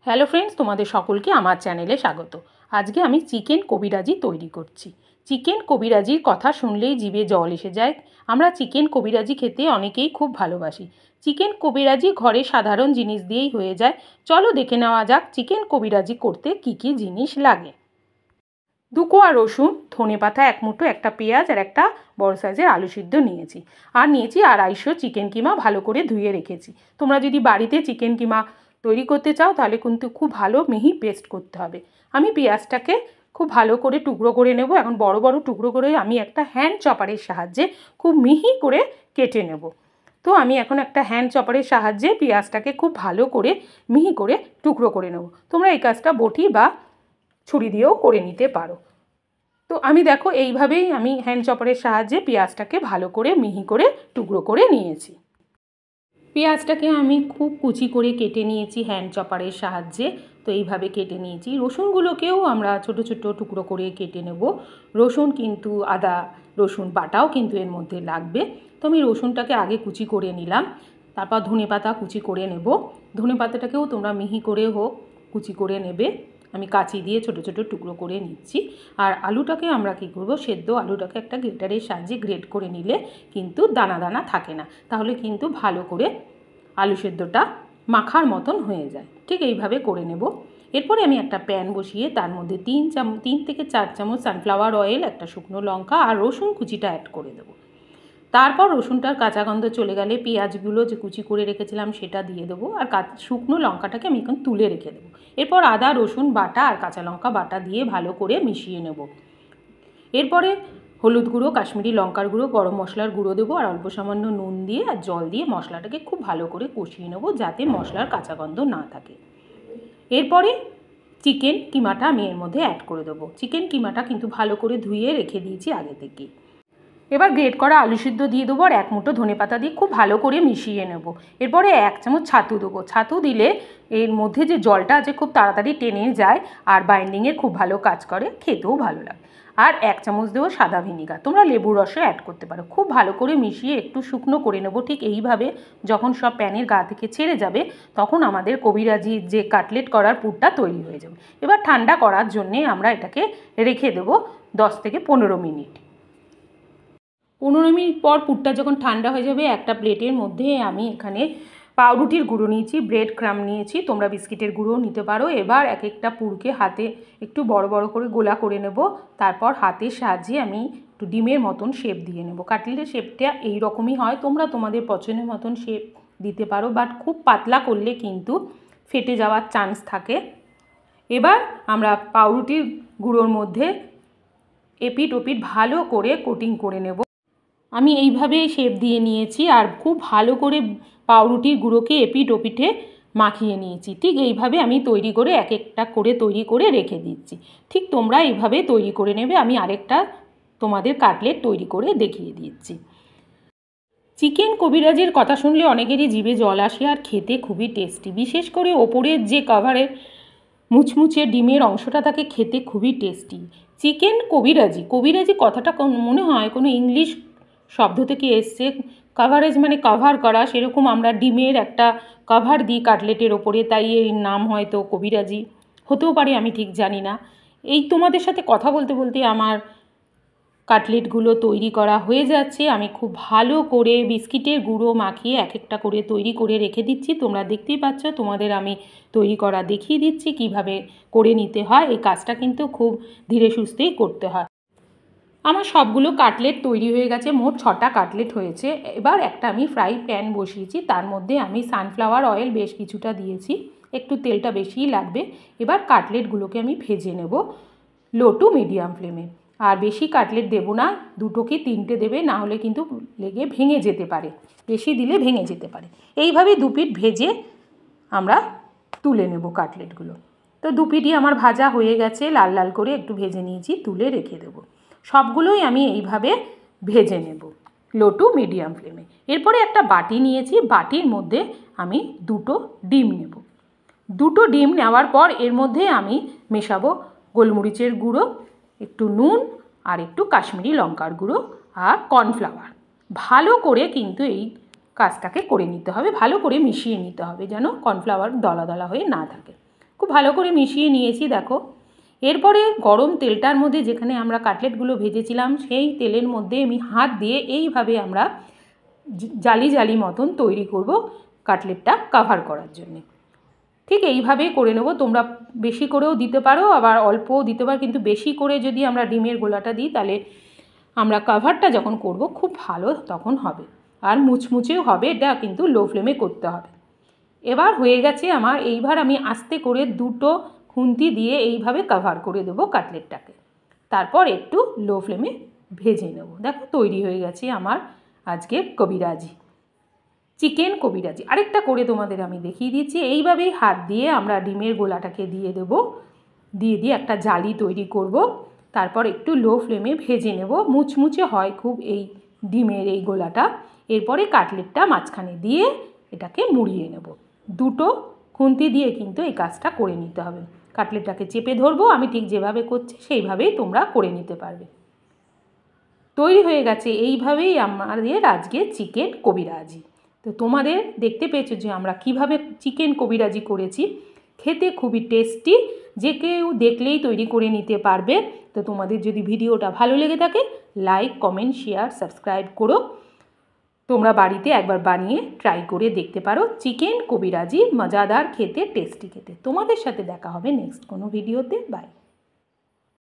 Hello friends, তোমাদের সকলকে আমার চ্যানেলে স্বাগত। আজকে আমি চিকেন কবিরাজি তৈরি করছি। চিকেন কবিরাজির কথা শুনলেই জিভে জল এসে যায়। আমরা চিকেন কবিরাজি খেতে অনেকেই খুব ভালোবাসি। চিকেন কবিরাজি ঘরে সাধারণ জিনিস দিয়েই হয়ে যায়। চলো দেখে নেওয়া যাক চিকেন কবিরাজি করতে কি কি জিনিস লাগে। 2 কোয়া রসুন, ধনেপাতা 1 মুঠো, একটা পেঁয়াজ আর একটা বড় সাইজের আলু সিদ্ধ নিয়েছি। আর নিয়েছি 250 চিকেন কিমা, ভালো করে ধুয়ে রেখেছি। তোমরা যদি বাড়িতে চিকেন কিমা তৈরি করতে চাও তাহলে কিন্তু খুব ভালো মিহি পেস্ট করতে হবে। আমি পেঁয়াজটাকে খুব ভালো করে টুকরো করে নেব। এখন বড় বড় টুকরো করে আমি একটা হ্যান্ড চপারের সাহায্যে খুব মিহি করে কেটে নেব। তো আমি এখন একটা হ্যান্ড চপারের সাহায্যে পেঁয়াজটাকে খুব ভালো করে মিহি করে টুকরো করে নেব। তোমরা এই কাজটা বটি বা ছুরি দিয়েও করে নিতে পারো। তো আমি দেখো এইভাবেই আমি হ্যান্ড চপারের সাহায্যে পেঁয়াজটাকে ভালো করে মিহি করে টুকরো করে নিয়েছি। পেঁয়াজটাকে আমি খুব কুচি করে কেটে নিয়েছি হ্যান্ড চপারের সাহায্যে। তো এইভাবে কেটে নিয়েছি। রসুনগুলোকেও আমরা ছোট ছোট টুকরো করে কেটে নেব। রসুন কিন্তু আদা রসুন বাটাও কিন্তু এর মধ্যে লাগবে। তো আমি রসুনটাকে আগে কুচি করে নিলাম। তারপর ধনেপাতা কুচি করে নেব। ধনেপাতাটাকেও তোমরা মিহি করে হোক কুচি করে নেবে। আমি কাঁচি দিয়ে ছোট ছোট টুকরো করে নিচ্ছি। আর আলুটাকে আমরা কী করব, সেদ্ধ আলুটাকে একটা গ্রেটারের সাহায্যে গ্রেট করে নিলে কিন্তু দানা দানা থাকে না, তাহলে কিন্তু ভালো করে আলু সেদ্ধটা মাখার মতন হয়ে যায়। ঠিক এইভাবে করে নেব। এরপরে আমি একটা প্যান বসিয়ে তার মধ্যে 3 থেকে 4 চামচ সানফ্লাওয়ার অয়েল, একটা শুকনো লঙ্কা আর রসুন কুচিটা অ্যাড করে দেবো। তারপর রসুনটার কাঁচা গন্ধ চলে গেলে পেঁয়াজগুলো যে কুচি করে রেখেছিলাম সেটা দিয়ে দেবো। আর শুকনো লঙ্কাটাকে আমি এখন তুলে রেখে দেবো। এরপর আদা রসুন বাটা আর কাঁচা লঙ্কা বাটা দিয়ে ভালো করে মিশিয়ে নেব। এরপরে হলুদ গুঁড়ো, কাশ্মীরি লঙ্কার গুঁড়ো, গরম মশলার গুঁড়ো দেবো আর অল্প সামান্য নুন দিয়ে আর জল দিয়ে মশলাটাকে খুব ভালো করে কষিয়ে নেব, যাতে মশলার কাঁচা গন্ধ না থাকে। এরপরে চিকেন কিমাটা আমি এর মধ্যে অ্যাড করে দেবো। চিকেন কিমাটা কিন্তু ভালো করে ধুয়ে রেখে দিয়েছি আগে থেকেই। এবার গ্রেট করা আলু সিদ্ধ দিয়ে দেবো আর 1 মুঠো ধনেপাতা দিয়ে খুব ভালো করে মিশিয়ে নেব। এরপরে 1 চামচ ছাতু দেবো। ছাতু দিলে এর মধ্যে যে জলটা আছে খুব তাড়াতাড়ি টেনে যায় আর বাইন্ডিংয়ের খুব ভালো কাজ করে, খেতেও ভালো লাগে। আর 1 চামচ দেবো সাদা ভিনিগার। তোমরা লেবুর রসও অ্যাড করতে পারো। খুব ভালো করে মিশিয়ে একটু শুকনো করে নেব। ঠিক এইভাবে যখন সব প্যানের গা থেকে ছেড়ে যাবে তখন আমাদের কবিরাজির যে কাটলেট করার পুরটা তৈরি হয়ে যাবে। এবার ঠান্ডা করার জন্যে আমরা এটাকে রেখে দেবো 10 থেকে 15 মিনিট। 15 মিনিট পর পুরটা যখন ঠান্ডা হয়ে যাবে, একটা প্লেটের মধ্যে আমি এখানে পাউরুটির গুঁড়ো নিয়েছি, ব্রেড ক্রাম্ব নিয়েছি, তোমরা বিস্কিটের গুঁড়োও নিতে পারো। এবার এক একটা পুরকে হাতে একটু বড় বড় করে গোলা করে নেব। তারপর হাতের সাহায্যে আমি একটু ডিমের মতন শেপ দিয়ে নেব। কাটলেটের শেপটা এই রকমই হয়, তোমরা তোমাদের পছন্দের মতন শেপ দিতে পারো, বাট খুব পাতলা করলে কিন্তু ফেটে যাওয়ার চান্স থাকে। এবার আমরা পাউরুটির গুঁড়োর মধ্যে এপিট ওপিট ভালো করে কোটিং করে নেব। আমি এইভাবেই শেপ দিয়ে নিয়েছি আর খুব ভালো করে পাউরুটির গুঁড়োকে এপিট ওপিটে মাখিয়ে নিয়েছি। ঠিক এইভাবে আমি তৈরি করে এক একটা করে তৈরি করে রেখে দিচ্ছি। ঠিক তোমরা এইভাবে তৈরি করে নেবে। আমি আরেকটা তোমাদের কাটলেট তৈরি করে দেখিয়ে দিচ্ছি। চিকেন কবিরাজির কথা শুনলে অনেকেরই জিভে জল আসে আর খেতে খুবই টেস্টি। বিশেষ করে ওপরের যে কভারের মুচমুচে ডিমের অংশটা থাকে, খেতে খুবই টেস্টি। চিকেন কবিরাজি, কবিরাজি কথাটা মনে হয় কোনো ইংলিশ শব্দ থেকে এসছে। কভারেজ মানে কভার করা, সেরকম আমরা ডিমের একটা কভার দিই কাটলেটের ওপরে, তাই এর নাম হয়তো কবিরাজি হতেও পারে, আমি ঠিক জানি না। এই তোমাদের সাথে কথা বলতে বলতে আমার কাটলেটগুলো তৈরি করা হয়ে যাচ্ছে। আমি খুব ভালো করে বিস্কিটের গুঁড়ো মাখিয়ে এক একটা করে তৈরি করে রেখে দিচ্ছি। তোমরা দেখতেই পাচ্ছ, তোমাদের আমি তৈরি করা দেখিয়ে দিচ্ছি কিভাবে করে নিতে হয়। এই কাজটা কিন্তু খুব ধীরে সুস্থেই করতে হয়। আমার সবগুলো কাটলেট তৈরি হয়ে গেছে, মোট 6টা কাটলেট হয়েছে। এবার একটা আমি ফ্রাই প্যান বসিয়েছি, তার মধ্যে আমি সানফ্লাওয়ার অয়েল বেশ কিছুটা দিয়েছি, একটু তেলটা বেশিই লাগবে। এবার কাটলেটগুলোকে আমি ভেজে নেব লো টু মিডিয়াম ফ্লেমে। আর বেশি কাটলেট দেবো না, 2 কি 3টে দেবে, না হলে কিন্তু লেগে ভেঙে যেতে পারে, বেশি দিলে ভেঙে যেতে পারে। এইভাবে 2 পিঠ ভেজে আমরা তুলে নেব কাটলেটগুলো। তো 2 পিঠই আমার ভাজা হয়ে গেছে, লাল লাল করে একটু ভেজে নিয়েছি, তুলে রেখে দেবো। সবগুলোই আমি এইভাবে ভেজে নেব লো টু মিডিয়াম ফ্লেমে। এরপরে একটা বাটি নিয়েছি, বাটির মধ্যে আমি 2টো ডিম নেব। 2টো ডিম নেওয়ার পর এর মধ্যে আমি মেশাবো গোলমরিচের গুঁড়ো, একটু নুন আর একটু কাশ্মীরি লঙ্কার গুঁড়ো আর কর্নফ্লাওয়ার। ভালো করে কিন্তু এই কাজটাকে করে নিতে হবে, ভালো করে মিশিয়ে নিতে হবে যেন কর্নফ্লাওয়ার দলা দলা হয়ে না থাকে। খুব ভালো করে মিশিয়ে নিয়েছি দেখো। এরপরে গরম তেলটার মধ্যে যেখানে আমরা কাটলেটগুলো ভেজেছিলাম সেই তেলের মধ্যে আমি হাত দিয়ে এইভাবে আমরা জালি জালি মতন তৈরি করব কাটলেটটা কভার করার জন্যে। ঠিক এইভাবেই করে নেব। তোমরা বেশি করেও দিতে পারো, আবার অল্পও দিতে পারো, কিন্তু বেশি করে যদি আমরা ডিমের গোলাটা দিই তাহলে আমরা কভারটা যখন করব খুব ভালো তখন হবে, আর মুচমুচেও হবে। এটা কিন্তু লো ফ্লেমে করতে হবে। এবার হয়ে গেছে আমার। এইবার আমি আস্তে করে দুটো খুন্তি দিয়ে এইভাবে কভার করে দেবো কাটলেটটাকে, তারপর একটু লো ফ্লেমে ভেজে নেব। দেখো তৈরি হয়ে গেছে আমার আজকের কবিরাজি, চিকেন কবিরাজি। আরেকটা করে তোমাদের আমি দেখিয়ে দিচ্ছি। এইভাবেই হাত দিয়ে আমরা ডিমের গোলাটাকে দিয়ে দেব, দিয়ে একটা জালি তৈরি করব, তারপর একটু লো ফ্লেমে ভেজে নেব। মুচমুচে হয় খুব এই ডিমের এই গোলাটা। এরপরে কাটলেটটা মাঝখানে দিয়ে এটাকে মুড়িয়ে নেব। দুটো খুন্তি দিয়ে কিন্তু এই কাজটা করে নিতে হবে। কাটলেটটাকে চেপে ধরবো, আমি ঠিক যেভাবে করছি সেইভাবেই তোমরা করে নিতে পারবে। তৈরি হয়ে গেছে এইভাবেই আমাদের আজকে চিকেন কবিরাজি। তো তোমাদের দেখতে পেয়েছো যে আমরা কিভাবে চিকেন কবিরাজি করেছি। খেতে খুবই টেস্টি, যে কেউ দেখলেই তৈরি করে নিতে পারবে। তো তোমাদের যদি ভিডিওটা ভালো লেগে থাকে লাইক, কমেন্ট, শেয়ার, সাবস্ক্রাইব করো। তোমরা বাড়িতে একবার বানিয়ে ট্রাই করে দেখতে পারো। চিকেন কবিরাজি মজাদার খেতে, টেস্টি খেতে। তোমাদের সাথে দেখা হবে নেক্সট কোনো ভিডিওতে। বাই।